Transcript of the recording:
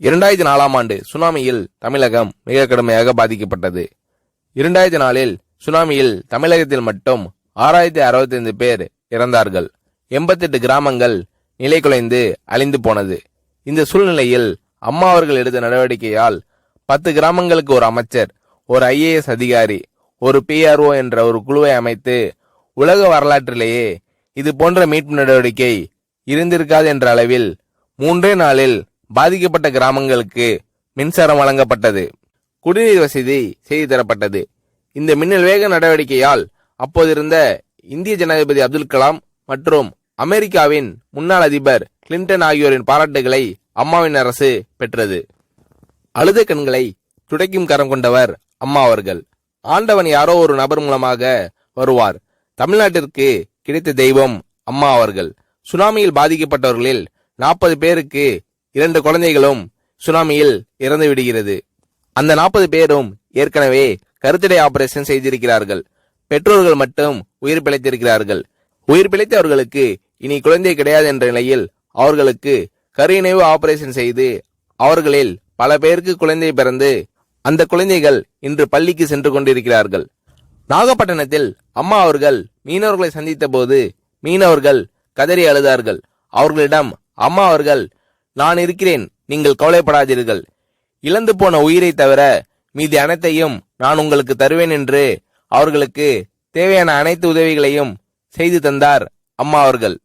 2004ஆம் ஆண்டு சுனாமியில் தமிழகம் மிக கடுமையாக பாதிக்கப்பட்டது. 2004இல் சுனாமியில் தமிழகத்தில் மட்டும் 6065 பேர் இறந்தார்கள். 88 கிராமங்கள் நிலைகுலைந்து அழிந்து போனது. இந்த சூழ்நிலையில் அம்மா அவர்கள் எடுத்த நடவடிக்கையால் 10 கிராமங்களுக்கு ஒரு அமைச்சர், ஒரு IAS அதிகாரி, ஒரு PRO என்ற ஒரு குழுவை அமைத்து உலக வரலாற்றிலேயே இது போன்ற மீட்பு நடவடிக்கை இருந்திருக்காது என்ற அளவில் 3 நாளில் பாதிக்கப்பட்ட கிராமங்களுக்கு மின்சாரம் வழங்கப்பட்டது. குடிநீர் வசதி செய்து தரப்பட்டது. இந்த மின்னல் வேக நடவடிக்கையால் அப்போதிருந்த இந்திய ஜனாதிபதி அப்துல் கலாம் மற்றும் அமெரிக்காவின் முன்னாள் அதிபர் கிளின்டன் ஆகியோரின் பாராட்டுகளை அம்மாவின் அரசு பெற்றது. அழுத கண்களை துடைக்கும் கரம் கொண்டவர் அம்மா அவர்கள். ஆண்டவன் யாரோ ஒரு நபர் மூலமாக வருவார். தமிழ்நாட்டிற்கு கிடைத்த தெய்வம் அம்மா அவர்கள். சுனாமியில் பாதிக்கப்பட்டவர்களில் 40 பேருக்கு 2 குழந்தைகளும் சுனாமியில் இறந்து விடுகிறது. அந்த 40 பேரும் ஏற்கனவே கருத்தடை ஆபரேஷன் செய்திருக்கிறார்கள். பெற்றோர்கள் மட்டும் உயிர் பிழைத்திருக்கிறார்கள். உயிர் பிழைத்தவர்களுக்கு இனி குழந்தை கிடையாது என்ற நிலையில் அவர்களுக்கு கருணைவு ஆபரேஷன் செய்து அவர்களில் பல பேருக்கு குழந்தை பிறந்து அந்த குழந்தைகள் இன்று பள்ளிக்கு சென்று கொண்டிருக்கிறார்கள். நாகப்பட்டினத்தில் அம்மா அவர்கள் மீனவர்களை சந்தித்த போது மீனவர்கள் கதறி அழுதார்கள். அவர்களிடம் அம்மா அவர்கள், நான் இருக்கிறேன், நீங்கள் கவலைப்படாதீர்கள், இழந்து போன உயிரை தவிர மீதி அனைத்தையும் நான் உங்களுக்கு தருவேன் என்று அவர்களுக்கு தேவையான அனைத்து உதவிகளையும் செய்து தந்தார் அம்மா அவர்கள்.